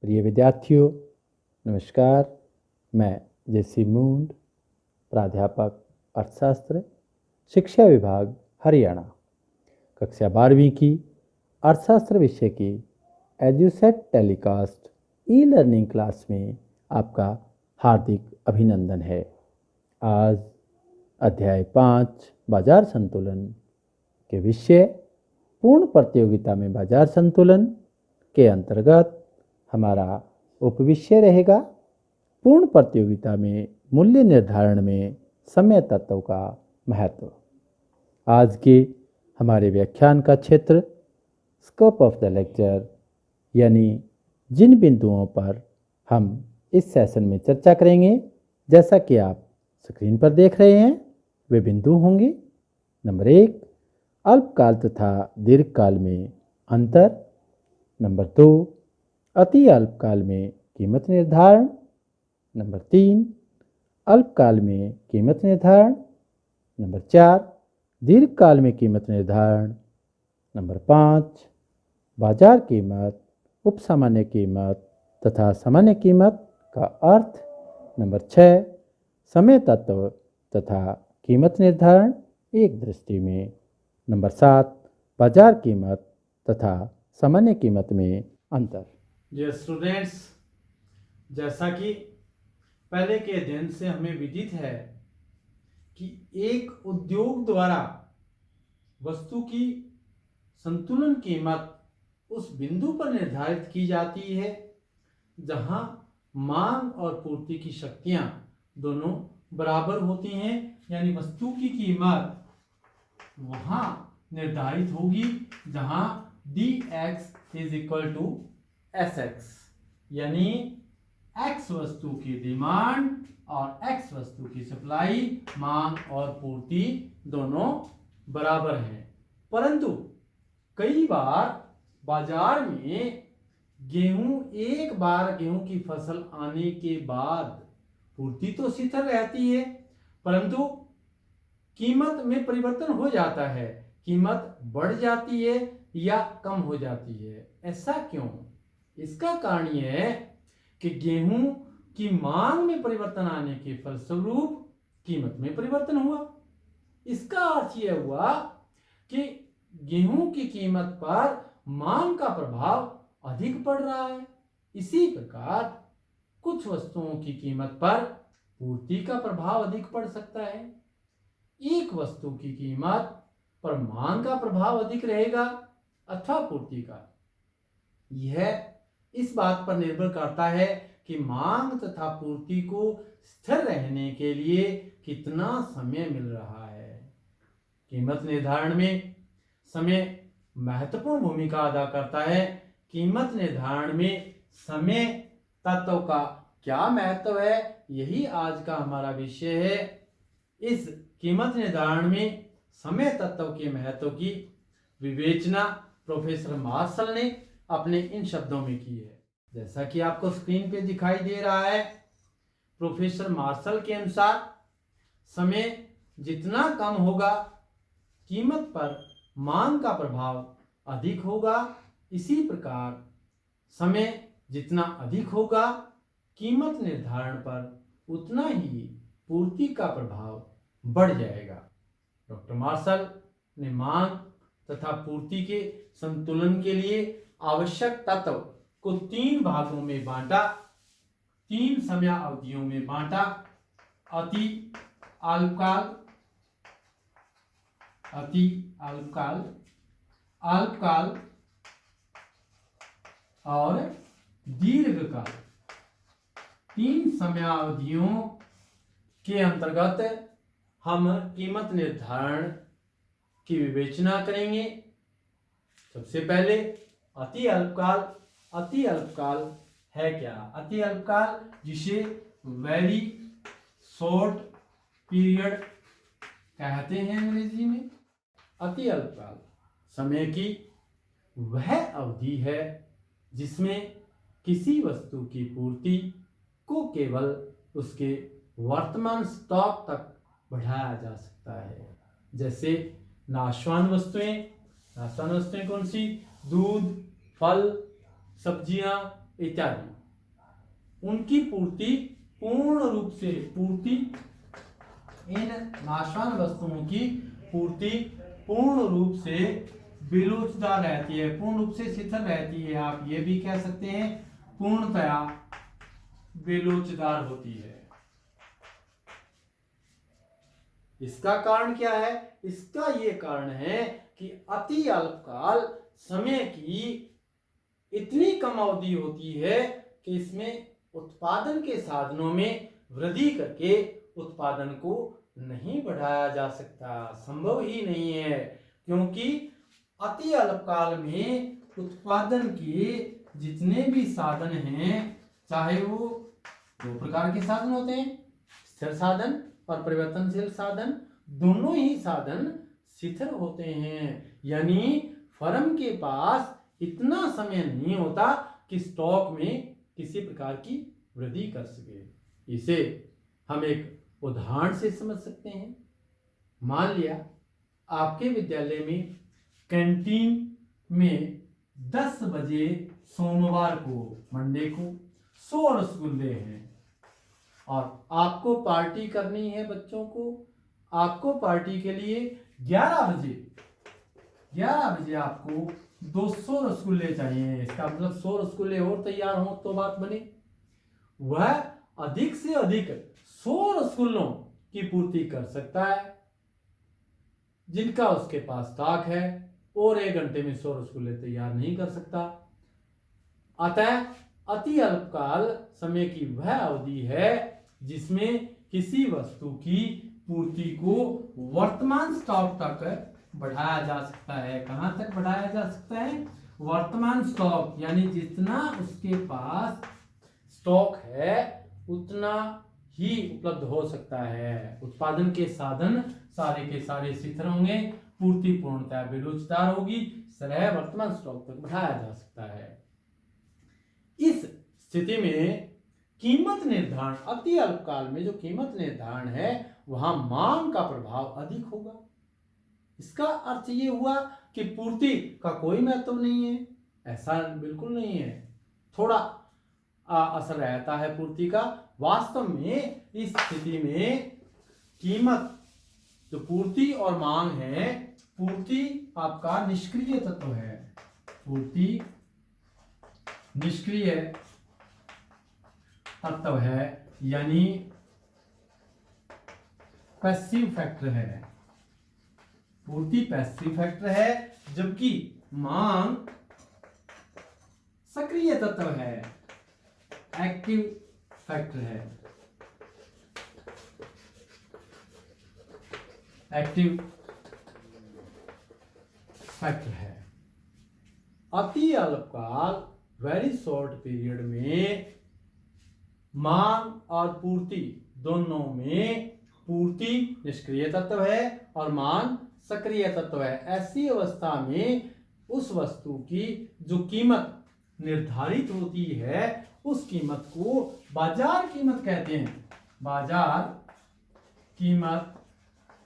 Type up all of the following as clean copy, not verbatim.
प्रिय विद्यार्थियों, नमस्कार। मैं जेसी मूंड, प्राध्यापक अर्थशास्त्र, शिक्षा विभाग, हरियाणा, कक्षा 12वीं की अर्थशास्त्र विषय की Edusat telecast e learning class में आपका हार्दिक अभिनंदन है। आज अध्याय 5 बाजार संतुलन के विषय पूर्ण प्रतियोगिता में बाजार संतुलन के अंतर्गत हमारा उपविषय रहेगा पूर्ण प्रतियोगिता में मूल्य निर्धारण में समय तत्व का महत्व। आज के हमारे व्याख्यान का क्षेत्र स्कोप ऑफ द लेक्चर यानी जिन बिंदुओं पर हम इस सेशन में चर्चा करेंगे, जैसा कि आप स्क्रीन पर देख रहे हैं, वे बिंदु होंगे। नंबर 1, अल्पकाल तथा दीर्घकाल में अंतर। नंबर 2, अति अल्पकाल में कीमत निर्धारण। नंबर 3, अल्पकाल में कीमत निर्धारण। नंबर 4, दीर्घकाल में कीमत निर्धारण। नंबर 5, बाजार कीमत, उपसामान्य कीमत तथा सामान्य कीमत का अर्थ। नंबर 6, समय तत्व तथा कीमत निर्धारण एक दृष्टि में। नंबर 7, बाजार कीमत तथा सामान्य कीमत में अंतर। डियर स्टूडेंट्स, जैसा कि पहले के अध्ययन से हमें विदित है कि एक उद्योग द्वारा वस्तु की संतुलन कीमत उस बिंदु पर निर्धारित की जाती है जहां मांग और पूर्ति की शक्तियां दोनों बराबर होती हैं, यानी वस्तु की कीमत वहां निर्धारित होगी जहां dx is equal to sx, यानी x वस्तु की डिमांड और x वस्तु की सप्लाई, मांग और पूर्ति दोनों बराबर हैं। परंतु कई बार बाजार में एक बार गेहूं की फसल आने के बाद पूर्ति तो स्थिर रहती है, परंतु कीमत में परिवर्तन हो जाता है, कीमत बढ़ जाती है या कम हो जाती है। ऐसा क्यों? इसका कारण यह है कि गेहूं की मांग में परिवर्तन आने के फलस्वरूप कीमत में परिवर्तन हुआ। इसका अर्थ यह हुआ कि गेहूं की कीमत पर मांग का प्रभाव अधिक पड़ रहा है। इसी प्रकार कुछ वस्तुओं की कीमत पर पूर्ति का प्रभाव अधिक पड़ सकता है। एक वस्तु की कीमत पर मांग का प्रभाव अधिक रहेगा अथवा पूर्ति का। यह इस बात पर निर्भर करता है कि मांग तथा पूर्ति को स्थिर रहने के लिए कितना समय मिल रहा है। कीमत निर्धारण में समय महत्वपूर्ण भूमिका अदा करता है। कीमत निर्धारण में समय तत्व का क्या महत्व है, यही आज का हमारा विषय है। इस कीमत निर्धारण में समय तत्व के महत्व की विवेचना प्रोफेसर मार्शल ने अपने इन शब्दों में की है, जैसा कि आपको स्क्रीन पे दिखाई दे रहा है। प्रोफेसर मार्शल के अनुसार समय जितना कम होगा, कीमत पर मांग का प्रभाव अधिक होगा। इसी प्रकार समय जितना अधिक होगा, कीमत निर्धारण पर उतना ही पूर्ति का प्रभाव बढ़ जाएगा। डॉक्टर मार्शल ने मांग तथा पूर्ति के संतुलन के लिए आवश्यक तत्व को 3 भागों में बांटा, 3 समय अवधियों में बांटा। अति अल्पकाल और दीर्घकाल। 3 समयावधियों के अंतर्गत हम कीमत निर्धारण की विवेचना करेंगे। सबसे पहले अति अल्पकाल है क्या? अति अल्पकाल, जिसे वेरी शॉर्ट पीरियड कहते हैं अंग्रेजी में। अति अल्पकाल समय की वह अवधि है जिसमें किसी वस्तु की पूर्ति को केवल उसके वर्तमान स्टॉक तक बढ़ाया जा सकता है। जैसे नाशवान वस्तुएं कौन सी? दूध, फल, सब्जियां, इत्यादि, उनकी पूर्ति पूर्ण रूप से इन नाशवान वस्तुओं की पूर्ति पूर्ण रूप से बेलोचदार रहती है, पूर्ण रूप से शिथिल रहती है। आप ये भी कह सकते हैं पूर्णतया बेलोचदार होती है। इसका कारण क्या है? इसका ये कारण है कि अति अल्पकाल समय की इतनी कम अवधि होती है कि इसमें उत्पादन के साधनों में वृद्धि करके उत्पादन को नहीं बढ़ाया जा सकता, संभव ही नहीं है। क्योंकि अति अल्पकाल में उत्पादन के जितने भी साधन हैं, चाहे वो दो प्रकार के साधन होते हैं, स्थिर साधन और परिवर्तनशील साधन, दोनों ही साधन शिथिल होते हैं। यानी फर्म के पास इतना समय नहीं होता कि स्टॉक में किसी प्रकार की वृद्धि कर सके। इसे हम एक उदाहरण से समझ सकते हैं। मान लिया आपके विद्यालय में कैंटीन में 10 बजे सोमवार को, मंडे को 100 रसगुल्ले हैं और आपको पार्टी करनी है बच्चों को। आपको पार्टी के लिए 11 बजे आपको 200 रसगुल्ले चाहिए। इसका मतलब 100 रसगुल्ले और तैयार हो तो बात बने। वह अधिक से अधिक 100 रसगुल्लों की पूर्ति कर सकता है जिनका उसके पास स्टॉक है, और 1 घंटे में 100 रसगुल्ले तैयार नहीं कर सकता। अतः अति अल्पकाल समय की वह अवधि है जिसमें किसी वस्तु की पूर्ति को वर्तमान स्टॉक तक बढ़ाया जा सकता है। कहां तक बढ़ाया जा सकता है? वर्तमान स्टॉक, यानी जितना उसके पास स्टॉक है उतना ही उपलब्ध हो सकता है। उत्पादन के साधन सारे के सारे शिथिल होंगे, पूर्ति पूर्णतः बेलोचदार होगी, इस तरह वर्तमान स्टॉक तक बढ़ाया जा सकता है। इस स्थिति में कीमत निर्धारण, अति अल्पकाल में जो कीमत निर्धारण है वहां मांग का प्रभाव अधिक होगा। इसका अर्थ ये हुआ कि पूर्ति का कोई महत्व नहीं है, ऐसा बिल्कुल नहीं है। थोड़ा असर रहता है पूर्ति का। वास्तव में इस स्थिति में कीमत, जो पूर्ति और मांग है, पूर्ति आपका निष्क्रिय तत्व है, पूर्ति निष्क्रिय तत्व है, यानी पैसिव फैक्टर है। पूर्ति पैसिव फैक्टर है, जबकि मांग सक्रिय तत्व है, एक्टिव फैक्टर है, एक्टिव फैक्टर है। अति अल्पकाल, वेरी शॉर्ट पीरियड में मांग और पूर्ति दोनों में पूर्ति निष्क्रिय तत्व है और मांग सक्रिय तत्व है। ऐसी अवस्था में उस वस्तु की जो कीमत निर्धारित होती है उस कीमत को बाजार कीमत कहते हैं। बाजार कीमत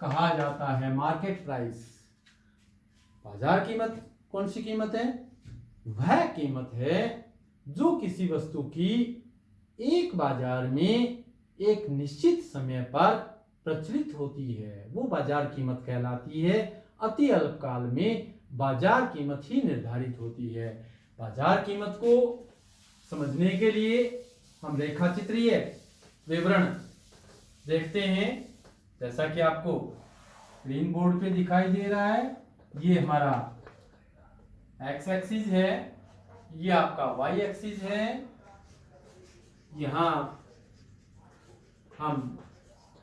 कहा जाता है, मार्केट प्राइस। बाजार कीमत कौन सी कीमत है? वह कीमत है जो किसी वस्तु की एक बाजार में एक निश्चित समय पर प्रचलित होती है, वो बाजार कीमत कहलाती है। अति अल्पकाल में बाजार कीमत ही निर्धारित होती है। बाजार कीमत को समझने के लिए हम रेखा चित्रीय विवरण देखते हैं। जैसा कि आपको ग्रीन बोर्ड पे दिखाई दे रहा है, ये हमारा एक्स एक्सिस है, ये आपका वाई एक्सिस है। यहाँ हम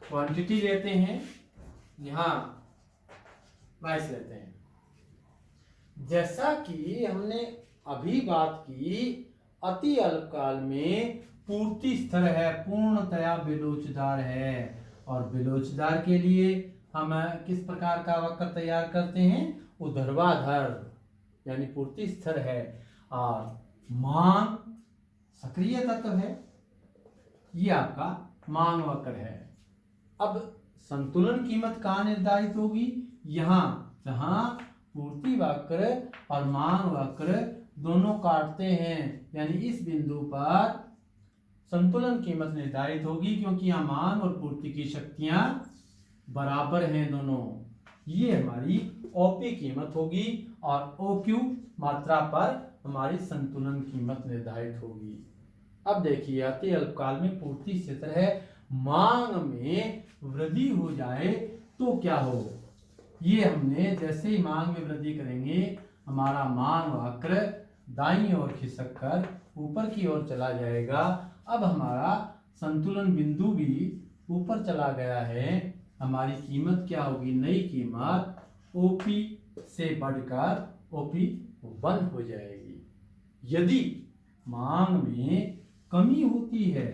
क्वांटिटी लेते हैं, यहाँ प्राइस लेते हैं। जैसा कि हमने अभी बात की, अति अल्पकाल में पूर्ति स्थिर है, पूर्णतया बेलोचदार है। और बेलोचदार के लिए हम किस प्रकार का वक्र तैयार करते हैं? ऊर्ध्वाधर, यानी पूर्ति स्थिर है और मांग सक्रिय तत्व है। ये आपका मांग वक्र है। अब संतुलन कीमत कहाँ निर्धारित होगी? यहाँ, जहाँ पूर्ति वक्र और मांग वक्र दोनों काटते हैं, यानी इस बिंदु पर संतुलन कीमत निर्धारित होगी, क्योंकि यहाँ मांग और पूर्ति की शक्तियां बराबर हैं दोनों। ये हमारी ओपी कीमत होगी और ओक्यू मात्रा पर हमारी संतुलन कीमत निर्धारित होगी। अब देखिए अति अल्पकाल में पूर्ति स्थिर है, मांग में वृद्धि हो जाए तो क्या हो। ये हमने जैसे ही मांग में वृद्धि करेंगे हमारा मांग वक्र दाईं ओर खिसक कर ऊपर की ओर चला जाएगा। अब हमारा संतुलन बिंदु भी ऊपर चला गया है, हमारी कीमत क्या होगी, नई कीमत ओपी से बढ़कर ओपी 1 हो जाएगी। यदि मांग में कमी होती है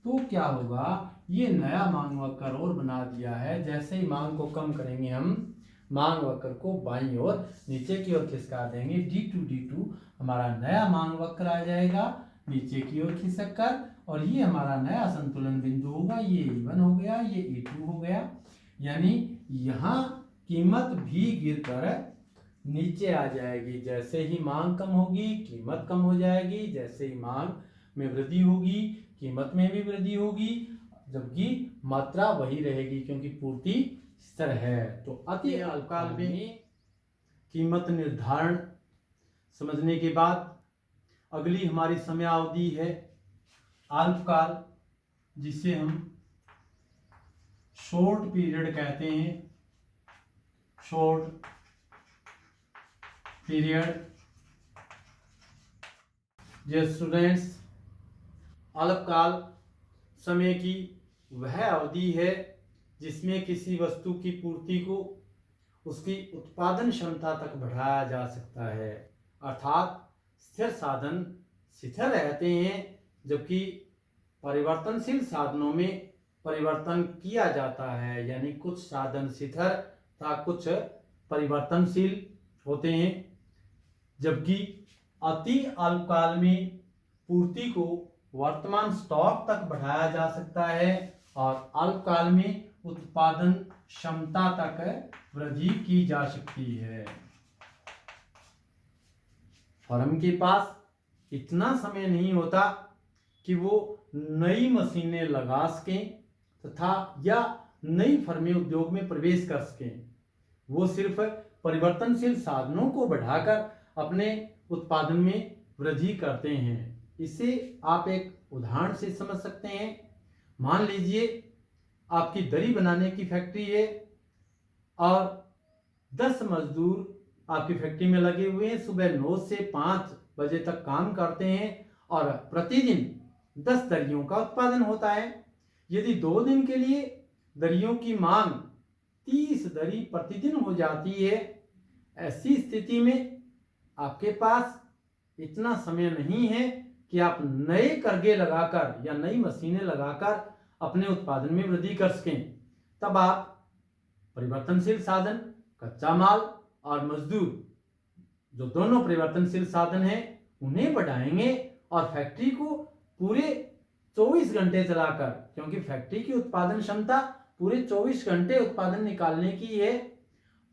तो क्या होगा, ये नया मांग वक्र और बना दिया है। जैसे ही मांग को कम करेंगे हम मांग वक्र को बाईं ओर नीचे की ओर खिसका देंगे, D2 हमारा नया मांग वक्र आ जाएगा नीचे की ओर खिसक कर, और ये हमारा नया संतुलन बिंदु होगा। ये E1 हो गया, ये E2 हो गया, यानी यहाँ कीमत भी गिरकर नीचे आ जाएगी। जैसे ही मांग कम होगी कीमत कम हो जाएगी, जैसे ही मांग में वृद्धि होगी कीमत में भी वृद्धि होगी, जबकि मात्रा वही रहेगी क्योंकि पूर्ति स्थिर है। तो अति अल्पकाल में कीमत निर्धारण समझने के बाद अगली हमारी समयावधि है अल्पकाल, जिसे हम शॉर्ट पीरियड कहते हैं। शॉर्ट पीरियड, जे स्टूडेंट्स, अल्पकाल समय की वह अवधि है जिसमें किसी वस्तु की पूर्ति को उसकी उत्पादन क्षमता तक बढ़ाया जा सकता है। अर्थात स्थिर साधन शिथिल रहते हैं, जबकि परिवर्तनशील साधनों में परिवर्तन किया जाता है, यानी कुछ साधन शिथिल तथा कुछ परिवर्तनशील होते हैं। जबकि अति अल्पकाल में पूर्ति को वर्तमान स्टॉक तक बढ़ाया जा सकता है और अल्पकाल में उत्पादन क्षमता तक वृद्धि की जा सकती है। फर्म के पास इतना समय नहीं होता कि वो नई मशीनें लगा सकें तथा या नई फर्में उद्योग में प्रवेश कर सकें। वो सिर्फ परिवर्तनशील साधनों को बढ़ाकर अपने उत्पादन में वृद्धि करते हैं। इसे आप एक उदाहरण से समझ सकते हैं। मान लीजिए आपकी दरी बनाने की फैक्ट्री है और 10 मजदूर आपकी फैक्ट्री में लगे हुए हैं। सुबह 9 से 5 बजे तक काम करते हैं और प्रतिदिन 10 दरियों का उत्पादन होता है। यदि 2 दिन के लिए दरियों की मांग 30 दरी प्रतिदिन हो जाती है, ऐसी स्थिति में आपके पास इतना समय नहीं है कि आप नए करगे लगाकर या नई मशीनें लगाकर अपने उत्पादन में वृद्धि कर सकें। तब आप परिवर्तनशील साधन, कच्चा माल और मजदूर, जो दोनों परिवर्तनशील साधन हैं, उन्हें बढ़ाएंगे और फैक्ट्री को पूरे 24 घंटे चलाकर, क्योंकि फैक्ट्री की उत्पादन क्षमता पूरे 24 घंटे उत्पादन निकालने की है,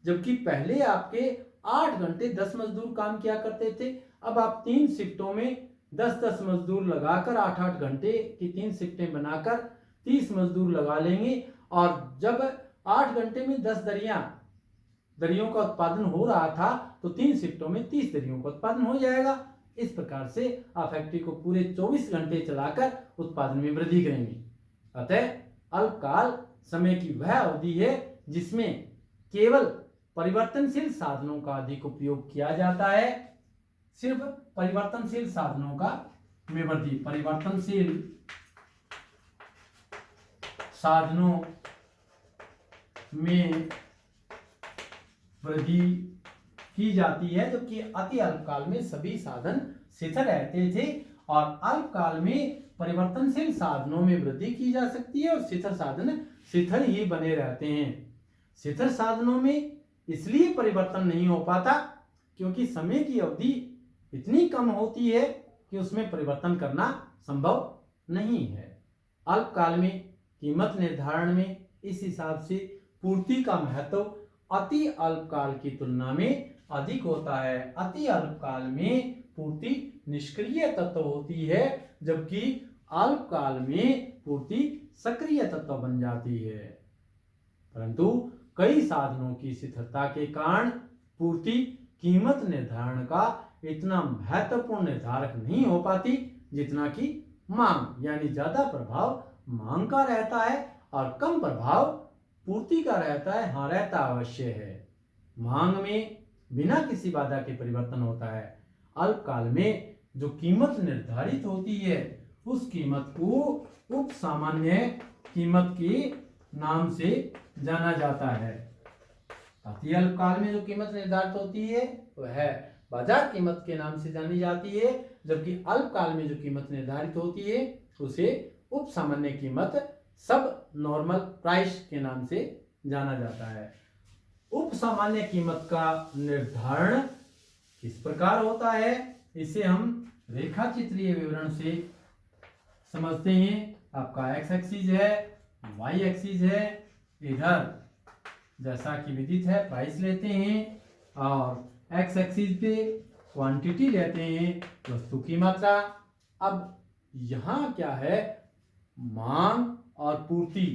जबकि पहले आपके 8 घंटे 10 मजदूर काम किया करते थे। अब आप 3 शिफ्टों में 10-10 मजदूर लगाकर 8-8 घंटे की 3 शिफ्टें बनाकर 30 मजदूर लगा लेंगे और जब 8 घंटे में 10 दरियों का उत्पादन हो रहा था तो 3 शिफ्टों में 30 दरियों का उत्पादन हो जाएगा। इस प्रकार से आप फैक्ट्री को पूरे 24 घंटे चलाकर उत्पादन में वृद्धि करेंगे। अतः अल्पकाल समय की वह अवधि है जिसमें केवल परिवर्तनशील साधनों का अधिक उपयोग किया जाता है। सिर्फ परिवर्तनशील साधनों का में वृद्धि, परिवर्तनशील साधनों में वृद्धि की जाती है, जबकि अति अल्पकाल में सभी साधन शिथिल रहते थे और अल्पकाल में परिवर्तनशील साधनों में वृद्धि की जा सकती है और शिथिल साधन शिथिल ही बने रहते हैं। शिथिल साधनों में इसलिए परिवर्तन नहीं हो पाता क्योंकि समय की अवधि इतनी कम होती है कि उसमें परिवर्तन करना संभव नहीं है। अल्पकाल में कीमत निर्धारण में इस हिसाब से पूर्ति का महत्व अति अल्पकाल की तुलना में अधिक होता है। अति अल्पकाल में पूर्ति निष्क्रिय तत्व होती है, जबकि अल्पकाल में पूर्ति सक्रिय तत्व बन जाती है। परंतु कई साधनों की शिथिलता के कारण पूर्ति कीमत निर्धारण का इतना महत्वपूर्ण निर्धारक नहीं हो पाती जितना कि मांग, यानी ज्यादा प्रभाव मांग का रहता है और कम प्रभाव पूर्ति का रहता है। हाँ, रहता अवश्य है। मांग में बिना किसी बाधा के परिवर्तन होता है। अल्पकाल में जो कीमत निर्धारित होती है उस कीमत को उप सामान्य कीमत के नाम से जाना जाता है। अति अल्पकाल में जो कीमत निर्धारित होती है वह बाजार कीमत के नाम से जानी जाती है, जबकि अल्पकाल में जो कीमत निर्धारित होती है उसे उप सामान्य कीमत, सब नॉर्मल प्राइस के नाम से जाना जाता है। उप सामान्य कीमत का निर्धारण किस प्रकार होता है, इसे हम रेखा चित्रीय विवरण से समझते हैं। आपका एक्स एक्सिस है, वाई एक्सिस है, इधर जैसा कि विदित है प्राइस लेते हैं और एक्स एक्सिस पे क्वांटिटी लेते हैं, वस्तु की मात्रा। अब यहाँ क्या है, मांग और पूर्ति।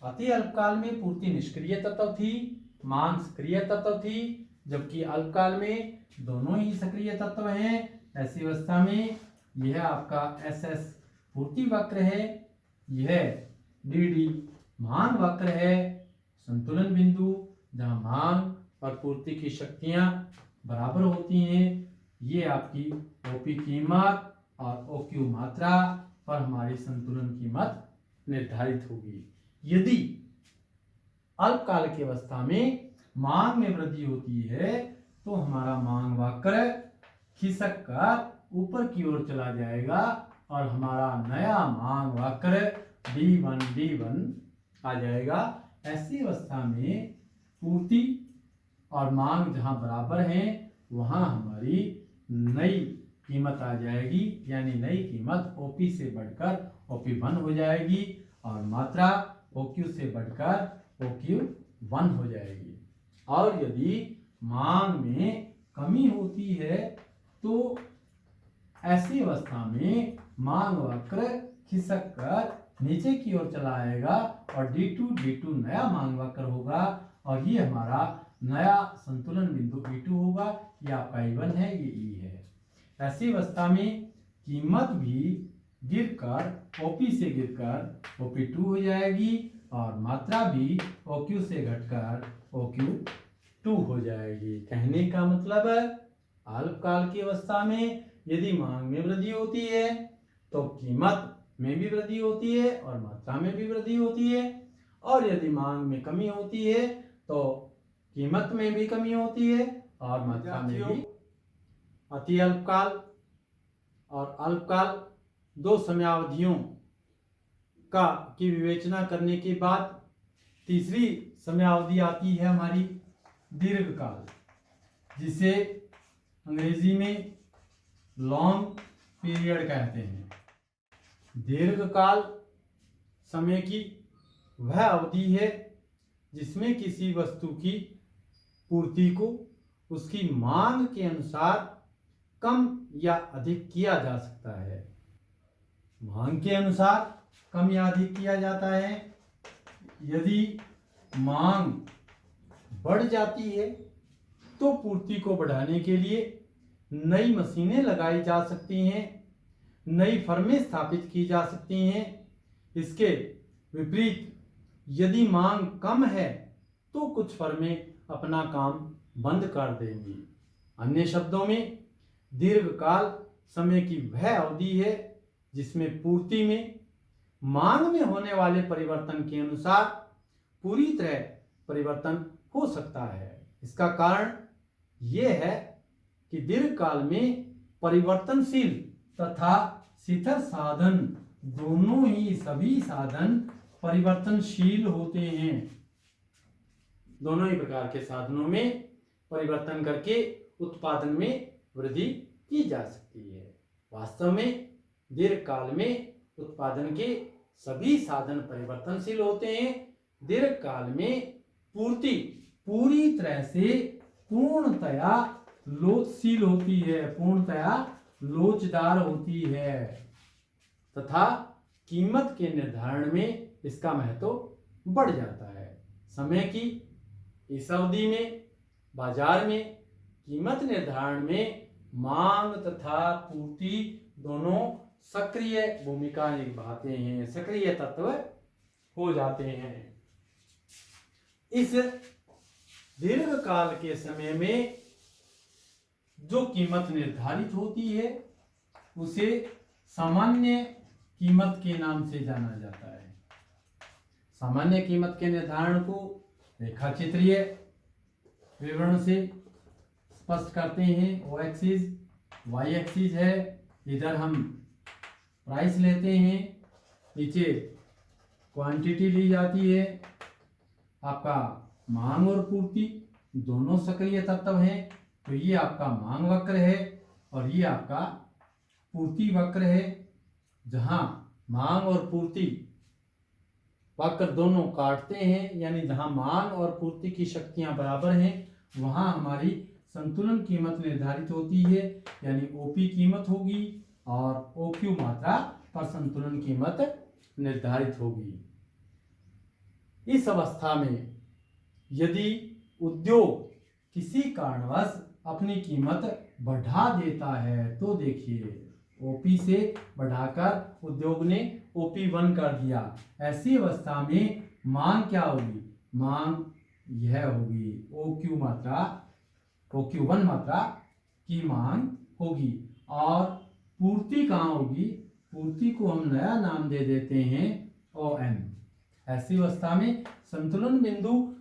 अति अल्पकाल में पूर्ति निष्क्रिय तत्व थी, मांग सक्रिय तत्व थी, जबकि अल्पकाल में दोनों ही सक्रिय तत्व हैं। ऐसी अवस्था में यह आपका एस एस पूर्ति वक्र है, यह डी डी मांग वक्र है। संतुलन बिंदु जहां मांग और पूर्ति की शक्तियां बराबर होती हैं, ये आपकी ओपी कीमत और ओक्यू मात्रा पर हमारी संतुलन कीमत निर्धारित होगी। यदि अल्पकाल की अवस्था में मांग में वृद्धि होती है तो हमारा मांग वक्र खिसक कर ऊपर की ओर चला जाएगा और हमारा नया मांग वक्र D1 आ जाएगा। ऐसी अवस्था में पूर्ति और मांग जहां बराबर हैं वहां हमारी नई कीमत आ जाएगी, यानी नई कीमत OP से बढ़कर OP1 हो जाएगी और मात्रा OQ से बढ़कर OQ1 हो जाएगी। और यदि मांग में कमी होती है तो ऐसी अवस्था में मांग वक्र खिसक कर नीचे की ओर चला आएगा और D2 नया मांग वक्र होगा और ये हमारा नया संतुलन बिंदु E2 होगा। ये आपका E1 है, ये E है। ऐसी अवस्था में कीमत भी गिरकर OP से गिरकर OP2 हो जाएगी और मात्रा भी OQ से घटकर OQ2 हो जाएगी। कहने का मतलब अल्पकाल की अवस्था में यदि मांग में वृद्धि होती है तो कीमत में भी वृद्धि होती है और मात्रा में भी वृद्धि होती है, और यदि मांग में कमी होती है तो कीमत में भी कमी होती है और मात्रा में भी। अति अल्पकाल और अल्पकाल दो समयावधियों की विवेचना करने के बाद तीसरी समयावधि आती है हमारी दीर्घकाल, जिसे अंग्रेजी में लॉन्ग पीरियड कहते हैं। दीर्घकाल समय की वह अवधि है जिसमें किसी वस्तु की पूर्ति को उसकी मांग के अनुसार कम या अधिक किया जा सकता है। मांग के अनुसार कम या अधिक किया जाता है। यदि मांग बढ़ जाती है तो पूर्ति को बढ़ाने के लिए नई मशीनें लगाई जा सकती हैं, नई फर्में स्थापित की जा सकती हैं। इसके विपरीत यदि मांग कम है तो कुछ फर्में अपना काम बंद कर देंगी। अन्य शब्दों में दीर्घकाल समय की वह अवधि है जिसमें पूर्ति में मांग में होने वाले परिवर्तन के अनुसार पूरी तरह परिवर्तन हो सकता है। इसका कारण यह है कि दीर्घकाल में परिवर्तनशील तथा शिथिल साधन दोनों ही सभी साधन परिवर्तनशील होते हैं। दोनों ही प्रकार के साधनों में परिवर्तन करके उत्पादन में वृद्धि की जा सकती है। वास्तव में दीर्घकाल में उत्पादन के सभी साधन परिवर्तनशील होते हैं। दीर्घकाल में पूर्ति पूरी तरह से पूर्णतया लोचशील होती है, पूर्णतया लोचदार होती है तथा कीमत के निर्धारण में इसका महत्व बढ़ जाता है। समय की इस अवधि में बाजार में कीमत निर्धारण में मांग तथा पूर्ति दोनों सक्रिय भूमिका निभाते हैं, सक्रिय तत्व हो जाते हैं। इस दीर्घ काल के समय में जो कीमत निर्धारित होती है उसे सामान्य कीमत के नाम से जाना जाता है। सामान्य कीमत के निर्धारण को रेखाचित्रीय विवरण से स्पष्ट करते हैं। ओ एक्सिस वाई एक्सिस है, इधर हम प्राइस लेते हैं, नीचे क्वांटिटी ली जाती है। आपका मांग और पूर्ति दोनों सक्रिय तत्व हैं, तो ये आपका मांग वक्र है और ये आपका पूर्ति वक्र है। जहां मांग और पूर्ति वक्र दोनों काटते हैं, यानी जहां मांग और पूर्ति की शक्तियां बराबर हैं, वहां हमारी संतुलन कीमत निर्धारित होती है, यानी ओपी कीमत होगी और ओक्यू मात्रा पर संतुलन कीमत निर्धारित होगी। इस अवस्था में यदि उद्योग किसी कारणवश अपनी कीमत बढ़ा देता है, तो देखिए ओपी से बढ़ाकर उद्योग ने OP1 कर दिया। ऐसी अवस्था में मांग क्या होगी? मांग यह होगी OQ1 मात्रा की मांग होगी। और पूर्ति कहाँ होगी? पूर्ति को हम नया नाम दे देते हैं OM। ऐसी अवस्था में संतुलन बिंदु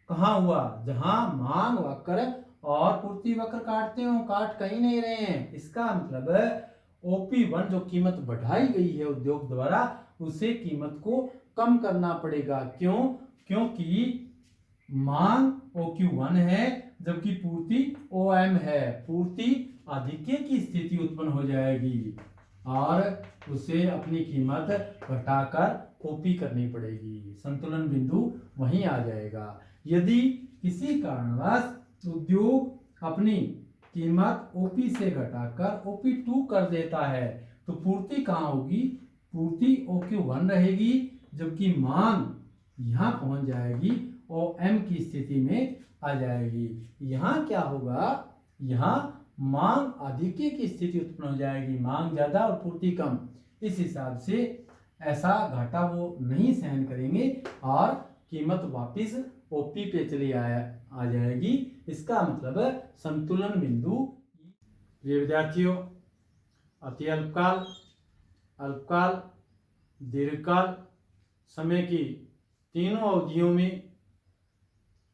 कहाँ हुआ? जहां मांग वक्र और पूर्ति वक्र काटते हो, काट कहीं नहीं रहे हैं। इसका मतलब OP1 जो कीमत बढ़ाई गई है उद्योग द्वारा, उसे कीमत को कम करना पड़ेगा। क्यों? क्योंकि मांग OQ1 है जबकि पूर्ति OM है। पूर्ति आधिक्य की स्थिति उत्पन्न हो जाएगी और उसे अपनी कीमत घटाकर OP करनी पड़ेगी। संतुलन बिंदु वहीं आ जाएगा। यदि किसी कारणवश उद्योग अपनी कीमत OP से घटाकर OP2 कर देता है, तो पूर्ति कहाँ होगी? पूर्ति OQ1 रहेगी, जबकि मांग यहाँ पहुंच जाएगी, OM की स्थिति में आ जाएगी। यहाँ क्या होगा? यहाँ मांग आधिक्य की स्थिति उत्पन्न हो जाएगी, मांग ज्यादा और पूर्ति कम। इस हिसाब से ऐसा घाटा वो नहीं सहन करेंगे और कीमत वापिस OP पे चली आ जाएगी। इसका मतलब संतुलन बिंदु। प्रिय विद्यार्थियों, अति अल्पकाल, अल्पकाल, दीर्घकाल समय की तीनों अवधियों में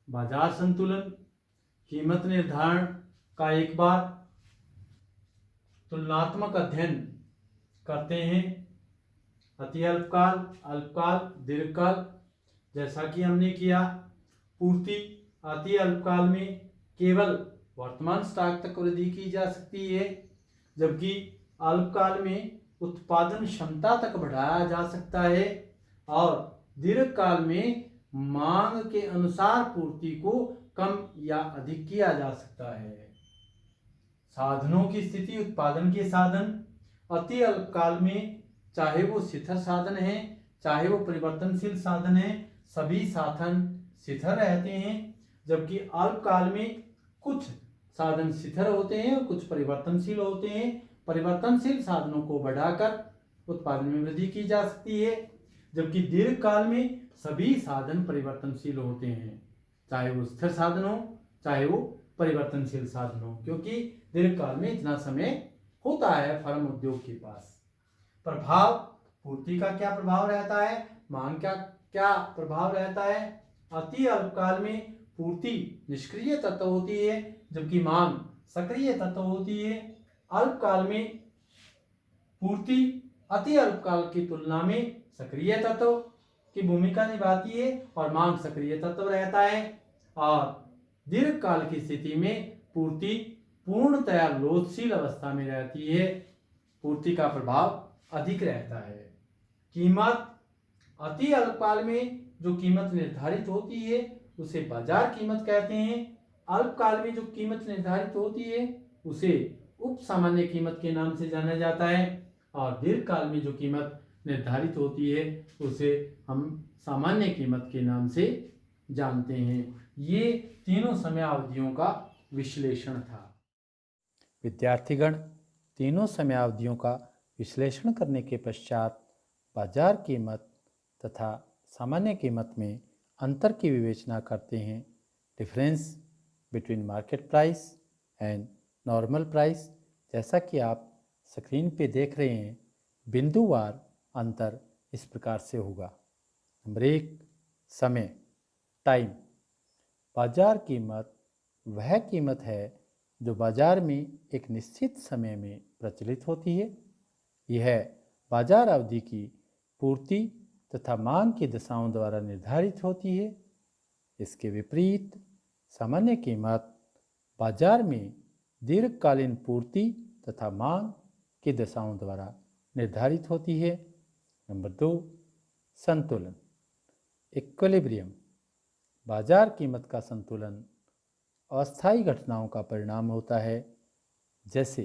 बाजार संतुलन, कीमत निर्धारण का एक बार तुलनात्मक अध्ययन करते हैं। अति अल्पकाल, अल्पकाल, दीर्घकाल। जैसा कि हमने किया, पूर्ति अति अल्पकाल में केवल वर्तमान स्टॉक तक वृद्धि की जा सकती है, जबकि अल्पकाल में उत्पादन क्षमता तक बढ़ाया जा सकता है और दीर्घकाल में मांग के अनुसार पूर्ति को कम या अधिक किया जा सकता है। साधनों की स्थिति, उत्पादन के साधन अति अल्पकाल में चाहे वो शिथिल साधन है, चाहे वो परिवर्तनशील साधन है, सभी साधन शिथिल रहते हैं, जबकि अल्पकाल में कुछ साधन शिथिल होते हैं और कुछ परिवर्तनशील होते हैं। परिवर्तनशील साधनों को बढ़ाकर उत्पादन में वृद्धि की जा सकती है, जबकि दीर्घकाल में सभी साधन परिवर्तनशील होते हैं, चाहे वो स्थिर साधन हो चाहे वो परिवर्तनशील साधन हो, क्योंकि दीर्घकाल में इतना समय होता है फर्म उद्योग के पास। प्रभाव, पूर्ति का क्या प्रभाव रहता है, मांग का क्या प्रभाव रहता है? अति अल्पकाल में पूर्ति निष्क्रिय तत्व होती है, जबकि मांग सक्रिय तत्व होती है। अल्पकाल में पूर्ति अति अल्पकाल की तुलना में सक्रिय तत्व की भूमिका निभाती है और मांग सक्रिय तत्व रहता है। और दीर्घकाल की स्थिति में पूर्ति पूर्णतया लोचशील अवस्था में रहती है, पूर्ति का प्रभाव अधिक रहता है। कीमत, अति अल्पकाल में जो कीमत निर्धारित होती है उसे बाजार कीमत कहते हैं अल्पकाल में जो कीमत निर्धारित होती है उसे उप सामान्य कीमत के नाम से जाना जाता है, और दीर्घकाल में जो कीमत निर्धारित होती है उसे हम सामान्य कीमत के नाम से जानते हैं। ये तीनों समयावधियों का विश्लेषण था। विद्यार्थीगण, तीनों समयावधियों का विश्लेषण करने के पश्चात बाजार कीमत तथा सामान्य कीमत में अंतर की विवेचना करते हैं। Difference between market price and normal price. जैसा कि आप स्क्रीन पे देख रहे हैं, बिंदुवार अंतर इस प्रकार से होगा। नंबर 1, समय, टाइम। बाजार कीमत वह कीमत है जो बाजार में एक निश्चित समय में प्रचलित होती है। यह बाजार अवधि की पूर्ति तथा मांग की दशाओं द्वारा निर्धारित होती है। इसके विपरीत सामान्य कीमत बाजार में दीर्घकालीन पूर्ति तथा मांग की दशाओं द्वारा निर्धारित होती है। नंबर 2, संतुलन, इक्विलिब्रियम। बाजार कीमत का संतुलन अस्थायी घटनाओं का परिणाम होता है, जैसे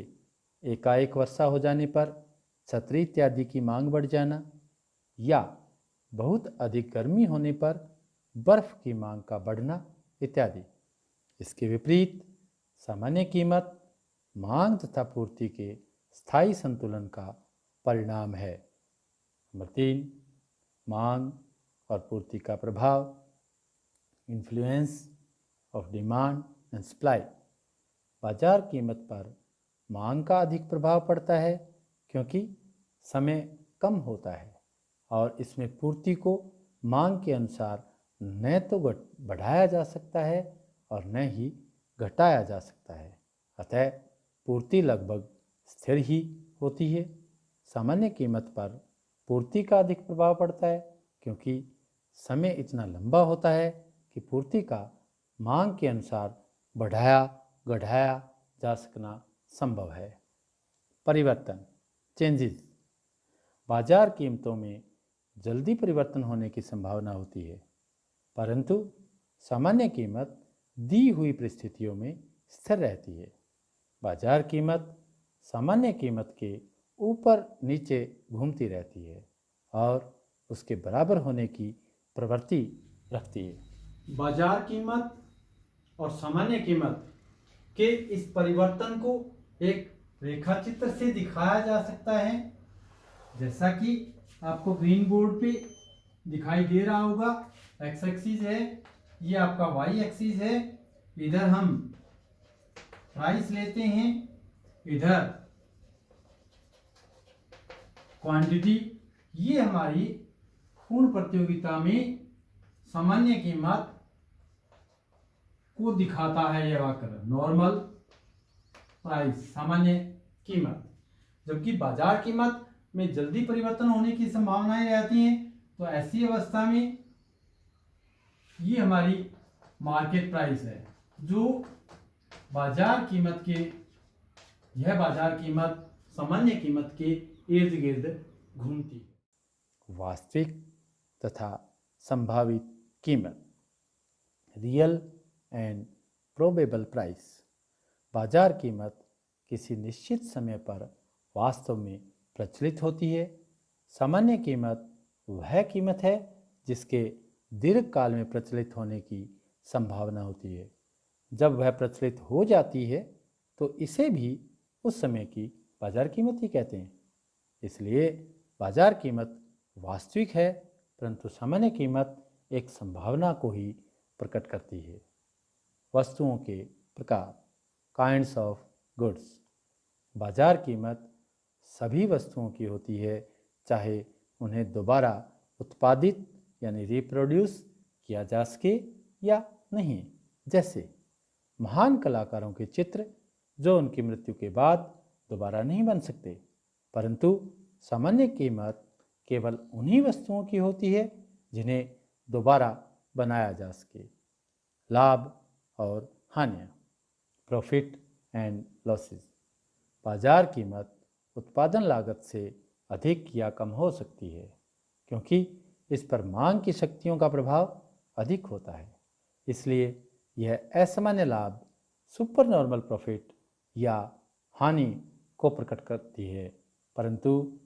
एकाएक वर्षा हो जाने पर छतरी इत्यादि की मांग बढ़ जाना, या बहुत अधिक गर्मी होने पर बर्फ की मांग का बढ़ना इत्यादि। इसके विपरीत सामान्य कीमत मांग तथा पूर्ति के स्थायी संतुलन का परिणाम है। नंबर 3, मांग और पूर्ति का प्रभाव, influence of demand and supply. बाजार कीमत पर मांग का अधिक प्रभाव पड़ता है क्योंकि समय कम होता है और इसमें पूर्ति को मांग के अनुसार न तो बढ़ाया जा सकता है और न ही घटाया जा सकता है। अतः पूर्ति लगभग स्थिर ही होती है। सामान्य कीमत पर पूर्ति का अधिक प्रभाव पड़ता है क्योंकि समय इतना लंबा होता है कि पूर्ति का मांग के अनुसार बढ़ाया घटाया जा सकना संभव है। परिवर्तन, चेंजेस। बाजार कीमतों में जल्दी परिवर्तन होने की संभावना होती है, परंतु सामान्य कीमत दी हुई परिस्थितियों में स्थिर रहती है। बाजार कीमत सामान्य कीमत के ऊपर नीचे घूमती रहती है और उसके बराबर होने की प्रवृत्ति रखती है। बाजार कीमत और सामान्य कीमत के इस परिवर्तन को एक रेखा चित्र से दिखाया जा सकता है, जैसा कि आपको ग्रीन बोर्ड पे दिखाई दे रहा होगा। एक्स एक्सिस है, ये आपका वाई एक्सिस है। इधर हम प्राइस लेते हैं, इधर क्वांटिटी। ये हमारी पूर्ण प्रतियोगिता में सामान्य कीमत को दिखाता है यह वक्र, नॉर्मल प्राइस, सामान्य कीमत। जबकि बाजार कीमत में जल्दी परिवर्तन होने की संभावनाएं रहती हैं, तो ऐसी अवस्था में ये हमारी मार्केट प्राइस है, जो बाजार कीमत के, यह बाजार कीमत सामान्य कीमत के इर्द गिर्द घूमती है। वास्तविक तथा संभावित कीमत, रियल एंड प्रोबेबल प्राइस। बाजार कीमत किसी निश्चित समय पर वास्तव में प्रचलित होती है। सामान्य कीमत वह कीमत है जिसके दीर्घकाल में प्रचलित होने की संभावना होती है। जब वह प्रचलित हो जाती है तो इसे भी उस समय की बाजार कीमत ही कहते हैं। इसलिए बाजार कीमत वास्तविक है, परंतु सामान्य कीमत एक संभावना को ही प्रकट करती है। वस्तुओं के प्रकार, काइंड्स ऑफ गुड्स। बाजार कीमत सभी वस्तुओं की होती है, चाहे उन्हें दोबारा उत्पादित यानी रिप्रोड्यूस किया जा सके या नहीं। जैसे महान कलाकारों के चित्र जो उनकी मृत्यु के बाद दोबारा नहीं बन सकते, परंतु सामान्य कीमत केवल उन्हीं वस्तुओं की होती है जिन्हें दोबारा बनाया जा सके। लाभ और हानियाँ, प्रॉफिट एंड लॉसेस। बाजार कीमत उत्पादन लागत से अधिक या कम हो सकती है क्योंकि इस पर मांग की शक्तियों का प्रभाव अधिक होता है। इसलिए यह असामान्य लाभ, सुपर नॉर्मल प्रॉफिट या हानि को प्रकट करती है, परंतु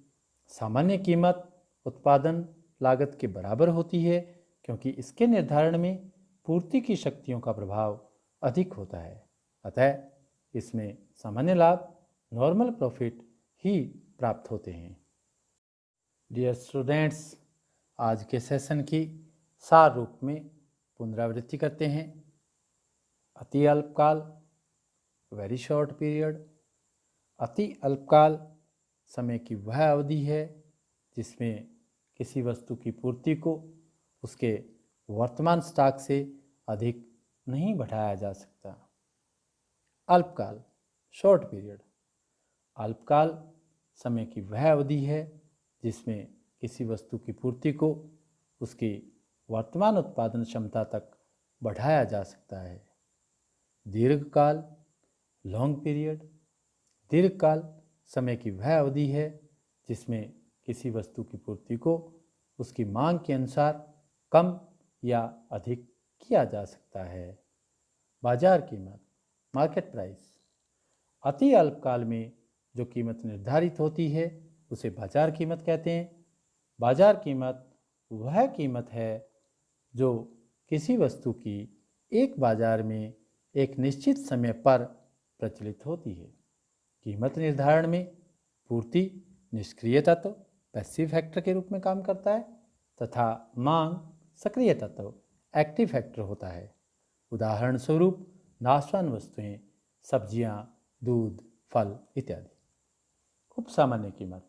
सामान्य कीमत उत्पादन लागत के बराबर होती है क्योंकि इसके निर्धारण में पूर्ति की शक्तियों का प्रभाव अधिक होता है। अतः इसमें सामान्य लाभ, नॉर्मल प्रॉफिट ही प्राप्त होते हैं। डियर स्टूडेंट्स, आज के सेशन की सार रूप में पुनरावृत्ति करते हैं। अति अल्पकाल, वेरी शॉर्ट पीरियड। अति अल्पकाल समय की वह अवधि है जिसमें किसी वस्तु की पूर्ति को उसके वर्तमान स्टॉक से अधिक नहीं बढ़ाया जा सकता। अल्पकाल, शॉर्ट पीरियड। अल्पकाल समय की वह अवधि है जिसमें किसी वस्तु की पूर्ति को उसकी वर्तमान उत्पादन क्षमता तक बढ़ाया जा सकता है। दीर्घकाल, लॉन्ग पीरियड। दीर्घकाल समय की वह अवधि है जिसमें किसी वस्तु की पूर्ति को उसकी मांग के अनुसार कम या अधिक किया जा सकता है। बाजार कीमत, मार्केट प्राइस। अति अल्पकाल में जो कीमत निर्धारित होती है उसे बाजार कीमत कहते हैं। बाजार कीमत वह कीमत है जो किसी वस्तु की एक बाजार में एक निश्चित समय पर प्रचलित होती है। कीमत निर्धारण में पूर्ति निष्क्रिय तत्व, पैसिव फैक्टर के रूप में काम करता है तथा मांग सक्रिय तत्व, एक्टिव फैक्टर होता है। उदाहरण स्वरूप नाशवान वस्तुएं, सब्जियां, दूध, फल इत्यादि। उपसामान्य कीमत,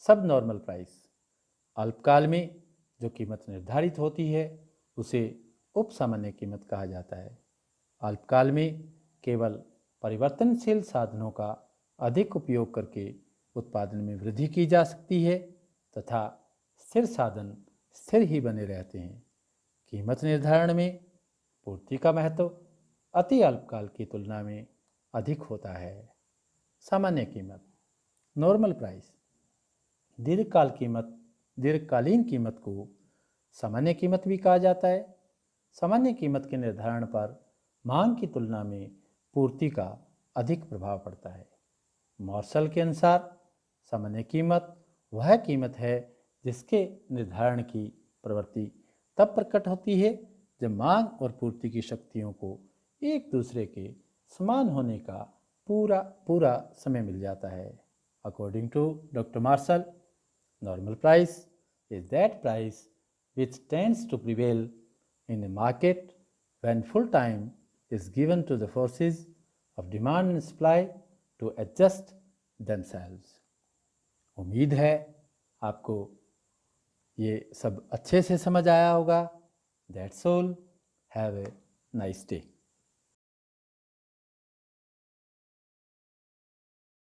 सब नॉर्मल प्राइस। अल्पकाल में जो कीमत निर्धारित होती है उसे उपसामान्य कीमत कहा जाता है। अल्पकाल में केवल परिवर्तनशील साधनों का अधिक उपयोग करके उत्पादन में वृद्धि की जा सकती है तथा स्थिर साधन स्थिर ही बने रहते हैं। कीमत निर्धारण में पूर्ति का महत्व अति अल्पकाल की तुलना में अधिक होता है। सामान्य कीमत, नॉर्मल प्राइस। दीर्घकालीन कीमत को सामान्य कीमत भी कहा जाता है। सामान्य कीमत के निर्धारण पर मांग की तुलना में पूर्ति का अधिक प्रभाव पड़ता है। मॉर्सल के अनुसार सामान्य कीमत वह कीमत है जिसके निर्धारण की प्रवृत्ति तब प्रकट होती है जब मांग और पूर्ति की शक्तियों को एक दूसरे के समान होने का पूरा समय मिल जाता है। According to doctor Marshall, normal price is that price which tends to prevail in a market when full time is given to the forces of demand and supply to adjust themselves. उम्मीद है आपको ये सब अच्छे से समझ आया होगा। That's all. Have a nice day.